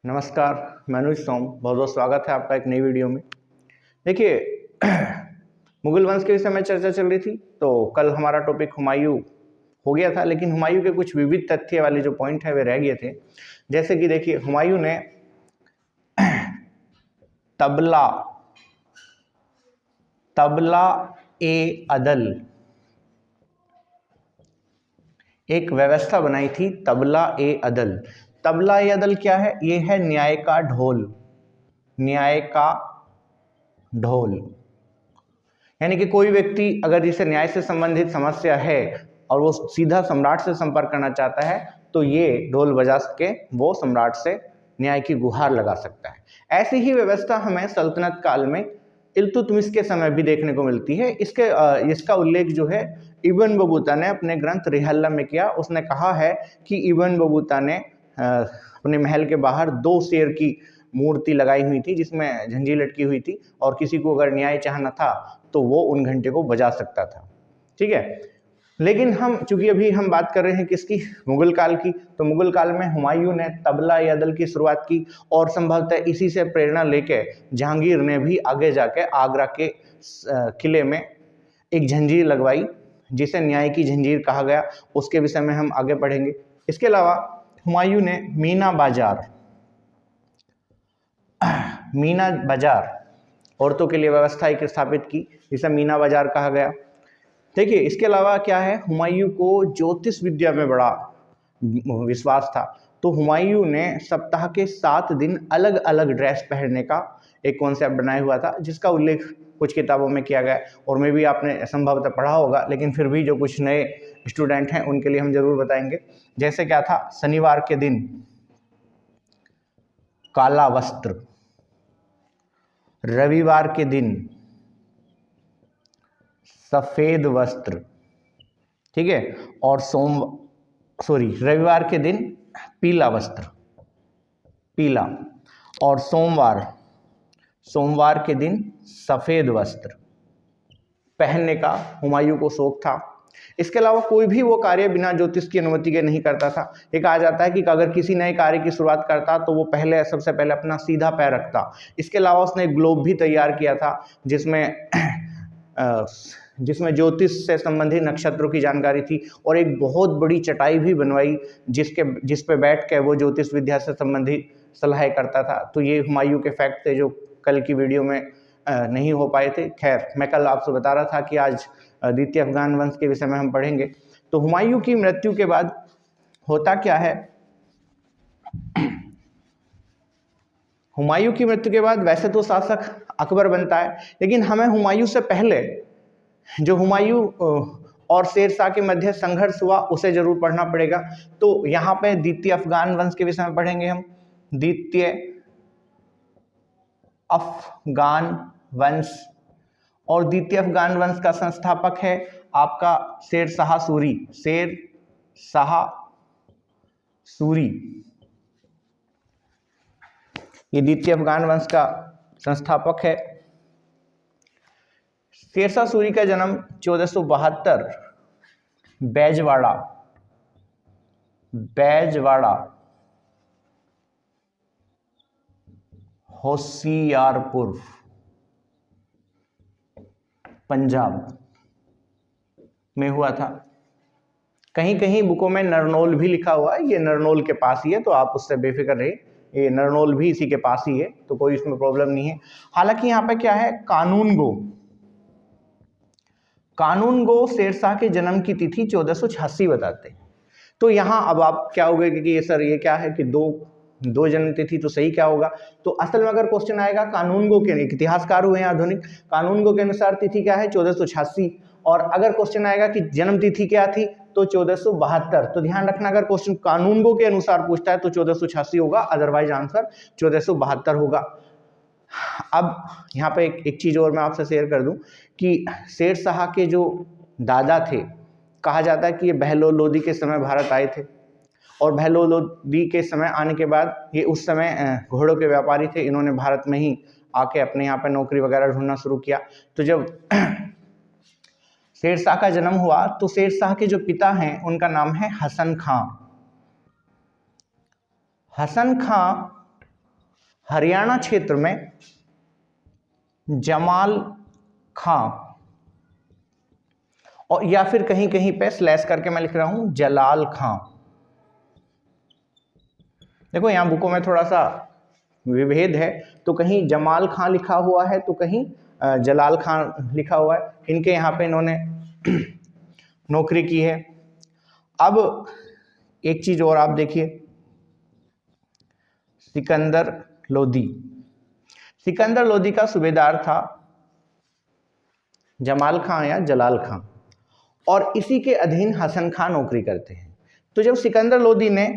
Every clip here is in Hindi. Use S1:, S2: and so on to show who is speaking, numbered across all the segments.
S1: नमस्कार, मैं अनुज सोम। बहुत बहुत स्वागत है आपका एक नई वीडियो में। देखिए मुगल वंश के विषय में चर्चा चल रही थी, तो कल हमारा टॉपिक हुमायूं हो गया था, लेकिन हुमायूं के कुछ विविध तथ्य वाले जो पॉइंट है वे रह गए थे। जैसे कि देखिए, हुमायूं ने तबला ए अदल एक व्यवस्था बनाई थी। तबला ए अदल क्या है? ये है न्याय का ढोल। यानी कि कोई व्यक्ति अगर जिसे न्याय से संबंधित समस्या है और वो सीधा सम्राट से संपर्क करना चाहता है, तो ये ढोल बजा के वो सम्राट से न्याय की गुहार लगा सकता है। ऐसी ही व्यवस्था हमें सल्तनत काल में इल्तुतमिश के समय भी देखने को मिलती है। इसका उल्लेख जो है इब्न बतूता ने अपने ग्रंथ रिहल्ला में किया। उसने कहा है कि इब्न बतूता ने अपने महल के बाहर 2 शेर की मूर्ति लगाई हुई थी, जिसमें झंझी लटकी हुई थी, और किसी को अगर न्याय चाहना था तो वो उन घंटे को बजा सकता था। ठीक है, लेकिन चूंकि अभी हम बात कर रहे हैं किसकी? मुगल काल की। तो मुगल काल में हुमायूं ने तबला ए अदल की शुरुआत की, और संभवतः इसी से प्रेरणा लेके जहांगीर ने भी आगे जाके आगरा के किले में एक जंजीर लगवाई, जिसे न्याय की जंजीर कहा गया। उसके विषय में हम आगे पढ़ेंगे। इसके अलावा हुमायूं ने मीना बाजार औरतों के लिए व्यवस्था एक स्थापित की, जिसे मीना बाजार कहा गया। देखिए, इसके अलावा क्या है, हुमायूं को ज्योतिष विद्या में बड़ा विश्वास था। तो हुमायूं ने सप्ताह के 7 दिन अलग अलग ड्रेस पहनने का एक कॉन्सेप्ट बनाया हुआ था, जिसका उल्लेख कुछ किताबों में किया गया, और मैं भी आपने संभवतः पढ़ा होगा, लेकिन फिर भी जो कुछ नए स्टूडेंट हैं उनके लिए हम जरूर बताएंगे। जैसे क्या था? शनिवार के दिन काला वस्त्र, रविवार के दिन सफेद वस्त्र, ठीक है, और रविवार के दिन पीला वस्त्र, और सोमवार के दिन सफेद वस्त्र पहनने का हुमायूं को शौक था। इसके अलावा कोई भी वो कार्य बिना ज्योतिष की अनुमति के नहीं करता था। ये कहा जाता है कि अगर किसी नए कार्य की शुरुआत करता तो वो सबसे पहले अपना सीधा पैर रखता। इसके अलावा उसने एक ग्लोब भी तैयार किया था, जिसमें ज्योतिष से संबंधित नक्षत्रों की जानकारी थी, और एक बहुत बड़ी चटाई भी बनवाई जिस पे बैठ के वो ज्योतिष विद्या से संबंधित सलाह करता था। तो ये हुमायूं के फैक्ट थे जो कल की वीडियो में नहीं हो पाए थे। खैर, मैं कल आपसे बता रहा था कि आज द्वितीय अफगान वंश के विषय में हम पढ़ेंगे। तो हुमायूं की मृत्यु के बाद होता क्या है? हुमायूं की मृत्यु के बाद वैसे तो शासक अकबर बनता है, लेकिन हमें हुमायूं से पहले जो हुमायूं और शेरशाह के मध्य संघर्ष हुआ उसे जरूर पढ़ना पड़ेगा। तो यहाँ पे द्वितीय अफगान वंश के विषय में पढ़ेंगे हम। द्वितीय अफगान वंश, और द्वितीय अफगान वंश का संस्थापक है आपका शेरशाह सूरी। ये द्वितीय अफगान वंश का संस्थापक है। शेरशाह सूरी का जन्म 1472 बैजवाड़ा होशियारपुर, पंजाब में हुआ था। कहीं कहीं बुकों में नरनौल भी लिखा हुआ है। ये नरनौल के पास ही है, तो आप उससे बेफिक्र रहिए। ये नरनौल भी इसी के पास ही है, तो कोई इसमें प्रॉब्लम नहीं है। हालांकि यहाँ पे क्या है, कानून गो शेरशाह के जन्म की तिथि 1486 बताते हैं। तो यहाँ अब आप क्या होगा कि ये सर ये क्या है कि दो जन्म तिथि, तो सही क्या होगा? तो असल में अगर क्वेश्चन आएगा कानून गो के, इतिहासकार हुए हैं आधुनिक, कानून गो के अनुसार तिथि क्या है? 1486। और अगर क्वेश्चन आएगा कि जन्म तिथि क्या थी, तो 1472। तो ध्यान रखना, अगर क्वेश्चन कानून गो के अनुसार पूछता है तो 1486 होगा, अदरवाइज आंसर 1472 होगा। अब यहाँ पे एक चीज और मैं आपसे शेयर कर दूं कि शेरशाह के जो दादा थे, कहा जाता है कि ये बहलोल लोदी के समय भारत आए थे, और बहलोल लोदी के समय आने के बाद ये उस समय घोड़ों के व्यापारी थे। इन्होंने भारत में ही आके अपने यहाँ पे नौकरी वगैरह ढूंढना शुरू किया। तो जब शेरशाह का जन्म हुआ तो शेरशाह के जो पिता हैं उनका नाम है हसन खां। हसन खां हरियाणा क्षेत्र में जमाल खां, और या फिर कहीं कहीं पे स्लैश करके मैं लिख रहा हूं जलाल खां। देखो यहां बुकों में थोड़ा सा विभेद है, तो कहीं जमाल खां लिखा हुआ है तो कहीं जलाल खां लिखा हुआ है। इनके यहाँ पे इन्होंने नौकरी की है। अब एक चीज और आप देखिए, सिकंदर लोदी। सिकंदर लोदी का सूबेदार था जमाल खां या जलाल खां, और इसी के अधीन हसन खां नौकरी करते हैं। तो जब सिकंदर लोदी ने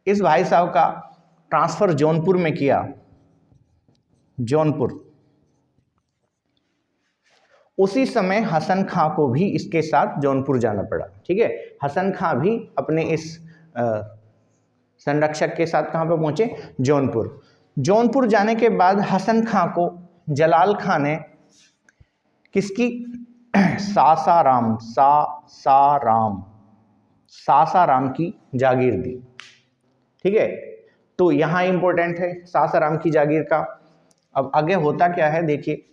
S1: इस भाई साहब का ट्रांसफर जौनपुर में किया, जौनपुर, उसी समय हसन खां को भी इसके साथ जौनपुर जाना पड़ा। ठीक है, हसन खां भी अपने इस संरक्षक के साथ कहां पर पहुंचे, जौनपुर। जौनपुर जाने के बाद हसन खां को जलाल खां ने किसकी, सासाराम की जागीर दी। ठीक है, तो यहां इंपॉर्टेंट है सासाराम की जागीर का। अब आगे होता क्या है देखिए,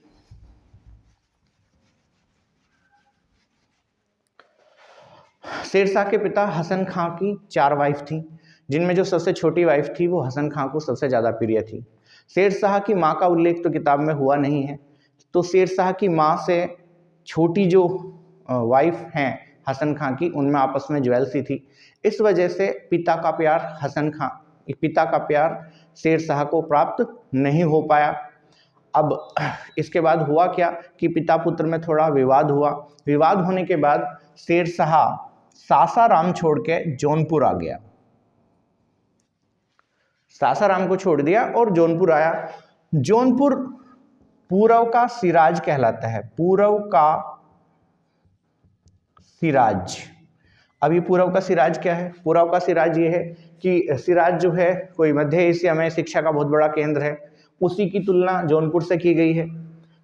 S1: शेरशाह के पिता हसन खां की 4 वाइफ थी, जिनमें जो सबसे छोटी वाइफ थी वो हसन खां को सबसे ज़्यादा प्रिय थी। शेरशाह की माँ का उल्लेख तो किताब में हुआ नहीं है, तो शेरशाह की माँ से छोटी जो वाइफ हैं हसन खां की, उनमें आपस में ज्वेलसी थी। इस वजह से पिता का प्यार शेरशाह को प्राप्त नहीं हो पाया। अब इसके बाद हुआ क्या कि पिता पुत्र में थोड़ा विवाद हुआ। विवाद होने के बाद शेरशाह सासाराम छोड़ के जौनपुर आ गया, सासाराम को छोड़ दिया और जौनपुर आया। जौनपुर पूरव का सिराज कहलाता है, पूरव का सिराज। अभी पूरव का सिराज क्या है, पूरव का सिराज ये है कि सिराज जो है कोई मध्य एशिया में शिक्षा का बहुत बड़ा केंद्र है, उसी की तुलना जौनपुर से की गई है।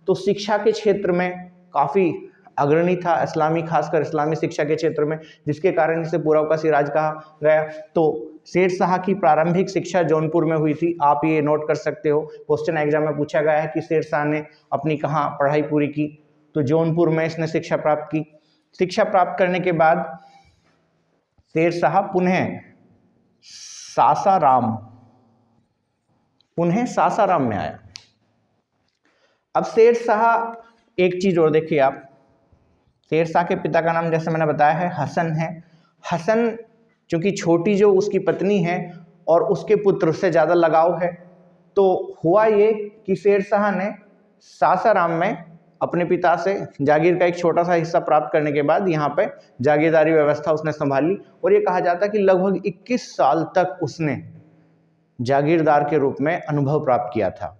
S1: तो शिक्षा के क्षेत्र में काफ़ी अग्रणी था, इस्लामी, खासकर इस्लामी शिक्षा के क्षेत्र में, जिसके कारण इसे पूरव का सिराज कहा गया। तो शेरशाह की प्रारंभिक शिक्षा जौनपुर में हुई थी, आप ये नोट कर सकते हो। क्वेश्चन एग्जाम में पूछा गया है कि शेरशाह ने अपनी कहाँ पढ़ाई पूरी की, तो जौनपुर में इसने शिक्षा प्राप्त की। शिक्षा प्राप्त करने के बाद शेरशाह पुनः सासाराम में आया। अब शेरशाह, एक चीज और देखिए आप, शेरशाह के पिता का नाम जैसे मैंने बताया है हसन है। हसन चूंकि छोटी जो उसकी पत्नी है और उसके पुत्र से ज़्यादा लगाव है, तो हुआ ये कि शेरशाह ने सासाराम में अपने पिता से जागीर का एक छोटा सा हिस्सा प्राप्त करने के बाद यहाँ पे जागीरदारी व्यवस्था उसने संभाली, और ये कहा जाता है कि लगभग 21 साल तक उसने जागीरदार के रूप में अनुभव प्राप्त किया था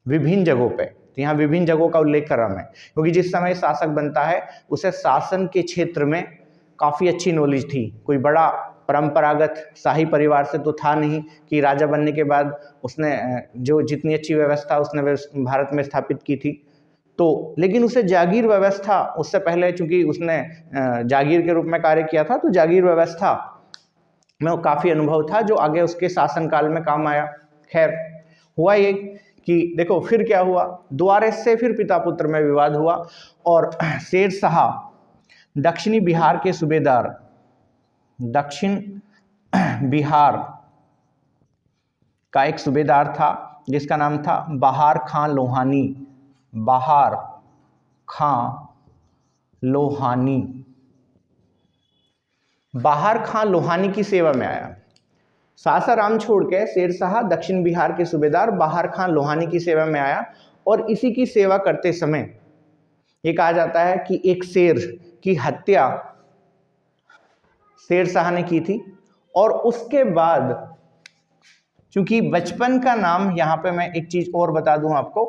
S1: विभिन्न जगहों पे। तो यहाँ विभिन्न जगहों का उल्लेख कर रहा मैं, क्योंकि जिस समय शासक बनता है उसे शासन के क्षेत्र में काफ़ी अच्छी नॉलेज थी। कोई बड़ा परंपरागत शाही परिवार से तो था नहीं कि राजा बनने के बाद उसने जो जितनी अच्छी व्यवस्था उसने भारत में स्थापित की थी, तो लेकिन उसे जागीर व्यवस्था, उससे पहले चूंकि उसने जागीर के रूप में कार्य किया था, तो जागीर व्यवस्था में काफ़ी अनुभव था जो आगे उसके शासनकाल में काम आया। खैर, हुआ ये कि देखो फिर क्या हुआ, दोबारा से फिर पिता पुत्र में विवाद हुआ, और शेरशाह दक्षिणी बिहार के सूबेदार, दक्षिण बिहार का एक सूबेदार था जिसका नाम था बहार खां लोहानी। बहार खां लोहानी, बहार खां लोहानी की सेवा में आया। सासाराम छोड़ के शेरशाह दक्षिण बिहार के सूबेदार बहार खां लोहानी की सेवा में आया, और इसी की सेवा करते समय ये कहा जाता है कि एक शेर की हत्या शेरशाह ने की थी। और उसके बाद चूंकि बचपन का नाम, यहाँ पे मैं एक चीज और बता दूं आपको,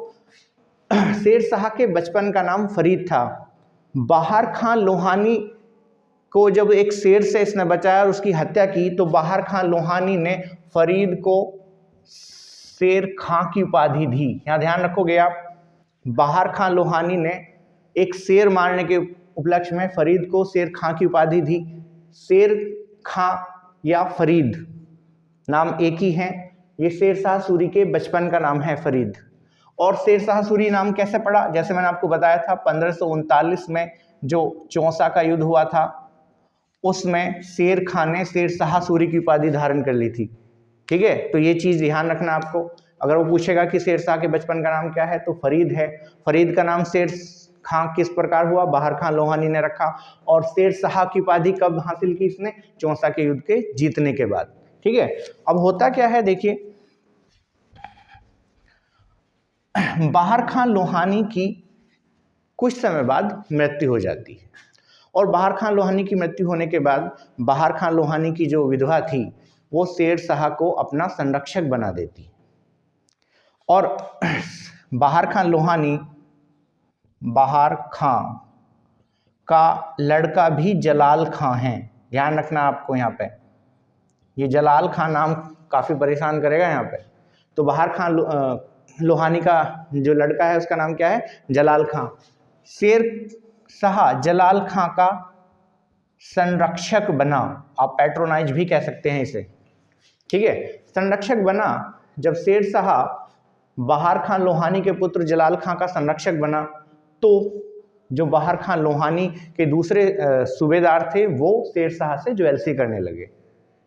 S1: शेरशाह के बचपन का नाम फरीद था। बहार खां लोहानी को जब एक शेर से इसने बचाया और उसकी हत्या की, तो बहार खां लोहानी ने फरीद को शेर खां की उपाधि दी। यहाँ ध्यान रखोगे आप, बहार खां लोहानी ने एक शेर मारने के उपलक्ष्य में फरीद को शेर खां की उपाधि दी। शेर खां या फरीद नाम एक ही हैं, ये शेरशाह सूरी के बचपन का नाम है फरीद। और शेरशाह सूरी नाम कैसे पड़ा? जैसे मैंने आपको बताया था 1539 में जो चौसा का युद्ध हुआ था उसमें शेर खान ने शेरशाह सूरी की उपाधि धारण कर ली थी। ठीक है, तो ये चीज ध्यान रखना आपको। अगर वो पूछेगा कि शेरशाह के बचपन का नाम क्या है तो फरीद है। फरीद का नाम शेर खां किस प्रकार हुआ? बाहर खां लोहानी ने रखा। और शेरशाह की उपाधि कब हासिल की इसने? चौसा के युद्ध के जीतने के बाद। ठीक है, अब होता क्या है देखिए, बाहर खां लोहानी की कुछ समय बाद मृत्यु हो जाती है और बाहर खां लोहानी की मृत्यु होने के बाद बाहर खां लोहानी की जो विधवा थी वो शेरशाह को अपना संरक्षक बना देती। और बाहर खां लोहानी बाहर खां का लड़का भी जलाल खां है। ध्यान रखना आपको, यहाँ पे ये जलाल खां नाम काफ़ी परेशान करेगा यहाँ पे। तो बाहर खां लोहानी का जो लड़का है उसका नाम क्या है? जलाल खां। शेरशाह जलाल खां का संरक्षक बना, आप पैट्रोनाइज भी कह सकते हैं इसे। ठीक है, संरक्षक बना। जब शेरशाह बाहर खां लोहानी के पुत्र जलाल खां का संरक्षक बना तो जो बाहर खां लोहानी के दूसरे सूबेदार थे वो शेरशाह से ज्वेलसी करने लगे।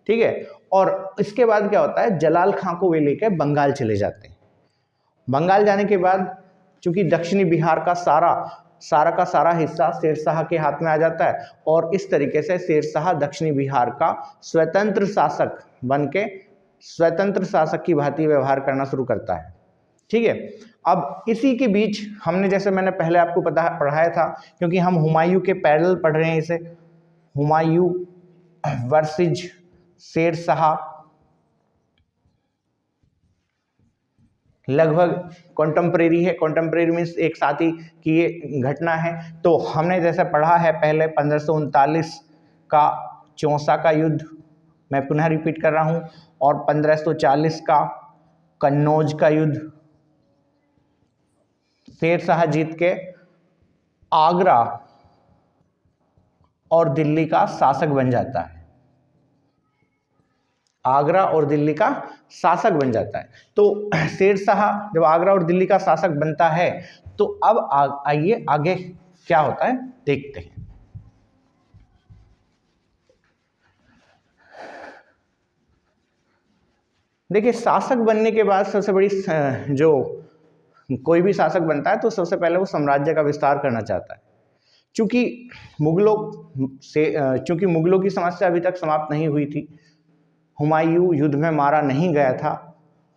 S1: ठीक है, और इसके बाद क्या होता है, जलाल खां को वे लेकर बंगाल चले जाते हैं। बंगाल जाने के बाद चूंकि दक्षिणी बिहार का सारा हिस्सा शेरशाह के हाथ में आ जाता है और इस तरीके से शेरशाह दक्षिणी बिहार का स्वतंत्र शासक बनके स्वतंत्र शासक की भांति व्यवहार करना शुरू करता है। ठीक है, अब इसी के बीच हमने, जैसे मैंने पहले आपको पढ़ाया था, क्योंकि हम हुमायूं के पैरेलल पढ़ रहे हैं इसे, हुमायूं वर्सेज शेरशाह, लगभग कॉन्टेम्परेरी है। कॉन्टेम्परेरी मीन्स एक साथ ही की ये घटना है। तो हमने जैसे पढ़ा है पहले 1539 का चौसा का युद्ध, मैं पुनः रिपीट कर रहा हूँ, और 1540 का कन्नौज का युद्ध। शेरशाह जीत के आगरा और दिल्ली का शासक बन जाता है। आगरा और दिल्ली का शासक बन जाता है। तो शेरशाह जब आगरा और दिल्ली का शासक बनता है तो अब आइए आगे क्या होता है देखते हैं। देखिए, शासक बनने के बाद सबसे बड़ी, जो कोई भी शासक बनता है तो सबसे पहले वो साम्राज्य का विस्तार करना चाहता है। चूंकि मुगलों की समस्या अभी तक समाप्त नहीं हुई थी, हुमायूं युद्ध में मारा नहीं गया था,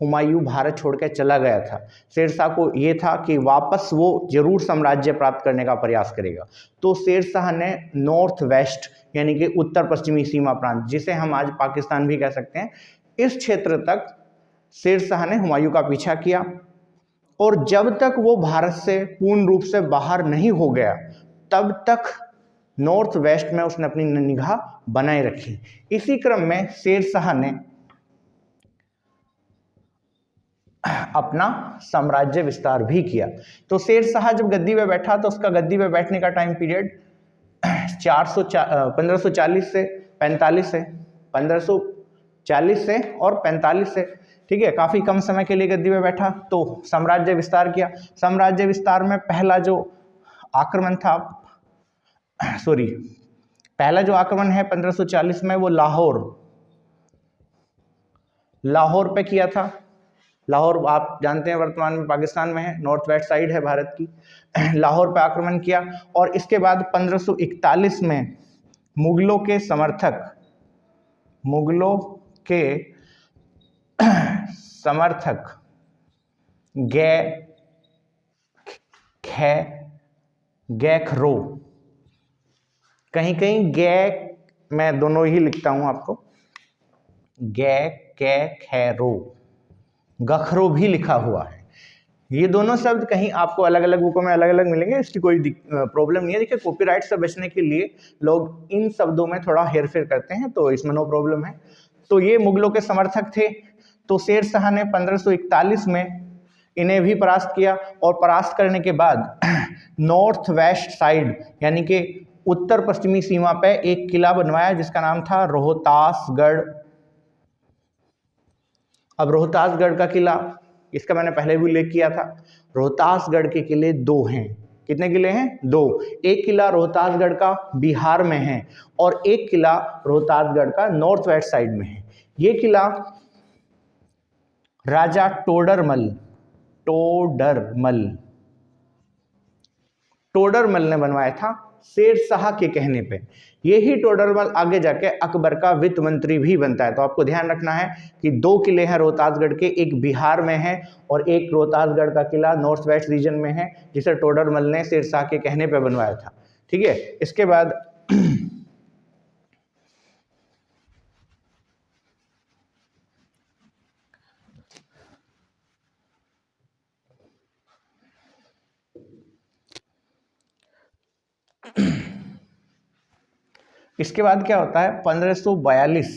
S1: हुमायूं भारत छोड़ के चला गया था। शेरशाह को ये था कि वापस वो जरूर साम्राज्य प्राप्त करने का प्रयास करेगा। तो शेरशाह ने नॉर्थ वेस्ट यानी कि उत्तर पश्चिमी सीमा प्रांत, जिसे हम आज पाकिस्तान भी कह सकते हैं, इस क्षेत्र तक शेरशाह ने हुमायूं का पीछा किया। और जब तक वो भारत से पूर्ण रूप से बाहर नहीं हो गया तब तक नॉर्थ वेस्ट में उसने अपनी निगाह बनाए रखी। इसी क्रम में शेरशाह ने अपना साम्राज्य विस्तार भी किया। तो शेरशाह जब गद्दी पे बैठा तो उसका गद्दी पे बैठने का टाइम पीरियड 1540 से 45 से 1540 से और 45 से, ठीक है, काफी कम समय के लिए गद्दी पे बैठा तो साम्राज्य विस्तार किया। साम्राज्य विस्तार में पहला जो आक्रमण है 1540 में, वो लाहौर पे किया था। लाहौर आप जानते हैं वर्तमान में पाकिस्तान में है, नॉर्थ वेस्ट साइड है भारत की। लाहौर पे आक्रमण किया और इसके बाद 1541 में मुगलों के समर्थक गैखरो, कहीं मैं दोनों ही लिखता हूं आपको, गखरो भी लिखा हुआ है। ये दोनों शब्द कहीं आपको अलग अलग बुकों में अलग अलग मिलेंगे, इसकी कोई प्रॉब्लम नहीं है। देखिए, कॉपीराइट से बचने के लिए लोग इन शब्दों में थोड़ा हेरफेर करते हैं, तो इसमें नो प्रॉब्लम है। तो ये मुगलों के समर्थक थे। तो शेरशाह ने 1541 में इन्हें भी परास्त किया और परास्त करने के बाद नॉर्थ वेस्ट साइड यानी कि उत्तर पश्चिमी सीमा पे एक किला बनवाया जिसका नाम था रोहतासगढ़। अब रोहतासगढ़ का किला, इसका मैंने पहले भी उल्लेख किया था। रोहतासगढ़ के किले 2 हैं। कितने किले हैं? 2। एक किला रोहतासगढ़ का बिहार में है और एक किला रोहतासगढ़ का नॉर्थ वेस्ट साइड में है। ये किला राजा टोडरमल ने बनवाया था शेरशाह के कहने पे। यही टोडरमल आगे जाके अकबर का वित्त मंत्री भी बनता है। तो आपको ध्यान रखना है कि 2 किले हैं रोहतासगढ़ के, एक बिहार में है और एक रोहतासगढ़ का किला नॉर्थ वेस्ट रीजन में है, जिसे टोडरमल ने शेरशाह के कहने पे बनवाया था। ठीक है, इसके बाद इसके बाद क्या होता है, 1542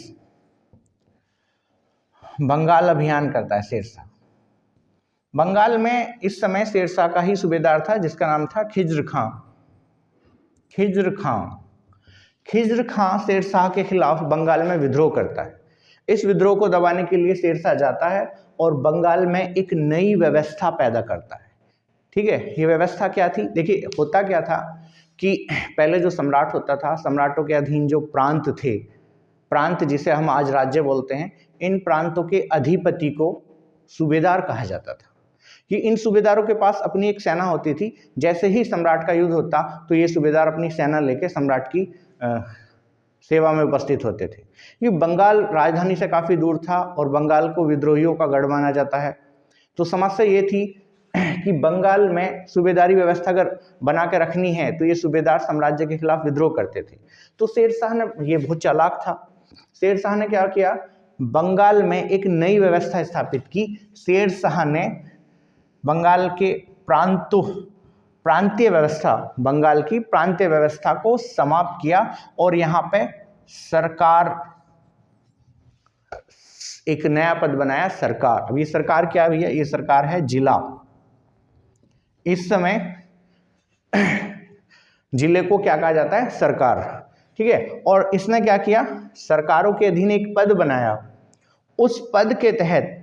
S1: बंगाल अभियान करता है शेरशाह। बंगाल में इस समय शेरशाह का ही सूबेदार था जिसका नाम था खिज्र खां शेरशाह के खिलाफ बंगाल में विद्रोह करता है। इस विद्रोह को दबाने के लिए शेरशाह जाता है और बंगाल में एक नई व्यवस्था पैदा करता है। ठीक है, ये व्यवस्था क्या थी? देखिए, होता क्या था कि पहले जो सम्राट होता था, सम्राटों के अधीन जो प्रांत थे, प्रांत जिसे हम आज राज्य बोलते हैं, इन प्रांतों के अधिपति को सूबेदार कहा जाता था कि इन सूबेदारों के पास अपनी एक सेना होती थी। जैसे ही सम्राट का युद्ध होता तो ये सूबेदार अपनी सेना लेके सम्राट की सेवा में उपस्थित होते थे। ये बंगाल राजधानी से काफ़ी दूर था और बंगाल को विद्रोहियों का गढ़ माना जाता है। तो समस्या ये थी कि बंगाल में सूबेदारी व्यवस्था अगर बना के रखनी है तो ये सूबेदार साम्राज्य के खिलाफ विद्रोह करते थे। तो शेरशाह ने, ये बहुत चालाक था, शेरशाह ने क्या किया, बंगाल में एक नई व्यवस्था स्थापित की। शेरशाह ने बंगाल के प्रांतीय व्यवस्था, बंगाल की प्रांतीय व्यवस्था को समाप्त किया और यहाँ पे सरकार, एक नया पद बनाया, सरकार। अब ये सरकार क्या हुई है? ये सरकार है जिला। इस समय जिले को क्या कहा जाता है? सरकार। ठीक है, और इसने क्या किया, सरकारों के अधीन एक पद बनाया। उस पद के तहत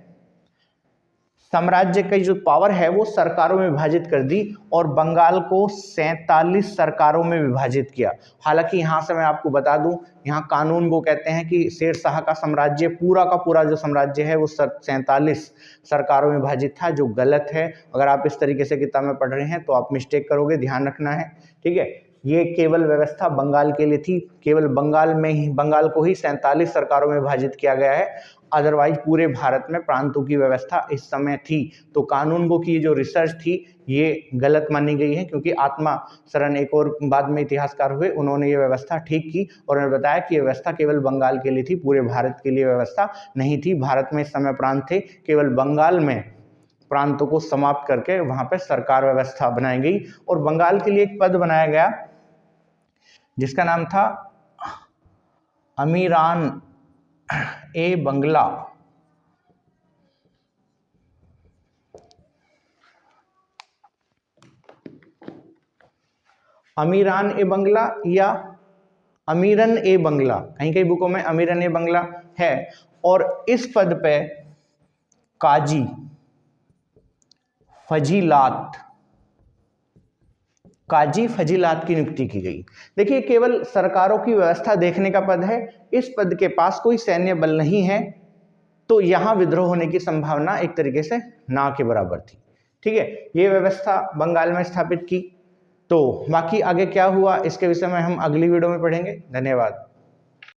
S1: साम्राज्य की जो पावर है वो सरकारों में विभाजित कर दी और बंगाल को 47 सरकारों में विभाजित किया। हालांकि यहाँ से मैं आपको बता दूं, यहाँ कानून को कहते हैं कि शेरशाह का साम्राज्य पूरा का पूरा जो साम्राज्य है वो 47 सरकारों में विभाजित था, जो गलत है। अगर आप इस तरीके से किताब में पढ़ रहे हैं तो आप मिस्टेक करोगे, ध्यान रखना है। ठीक है, ये केवल व्यवस्था बंगाल के लिए थी, केवल बंगाल में ही, बंगाल को ही 47 सरकारों में विभाजित किया गया है। अदरवाइज पूरे भारत में प्रांतों की व्यवस्था इस समय थी। तो कानून की जो रिसर्च थी ये गलत मानी गई है, क्योंकि आत्मा शरण एक और बाद में इतिहासकार हुए, उन्होंने ये व्यवस्था ठीक की और उन्होंने बताया कि ये व्यवस्था केवल बंगाल के लिए थी, पूरे भारत के लिए व्यवस्था नहीं थी। भारत में इस समय प्रांत थे, केवल बंगाल में प्रांतों को समाप्त करके वहाँ पे सरकार व्यवस्था बनाई गई और बंगाल के लिए एक पद बनाया गया जिसका नाम था अमीरान ए बंगला। अमीरान ए बंगला या अमीरन ए बंगला, कहीं कहीं बुकों में अमीरन ए बंगला है। और इस पद पे काजी फजीलात की नियुक्ति की गई। देखिए, केवल सरकारों की व्यवस्था देखने का पद है, इस पद के पास कोई सैन्य बल नहीं है, तो यहां विद्रोह होने की संभावना एक तरीके से ना के बराबर थी। ठीक है, ये व्यवस्था बंगाल में स्थापित की। तो बाकी आगे क्या हुआ इसके विषय में हम अगली वीडियो में पढ़ेंगे। धन्यवाद।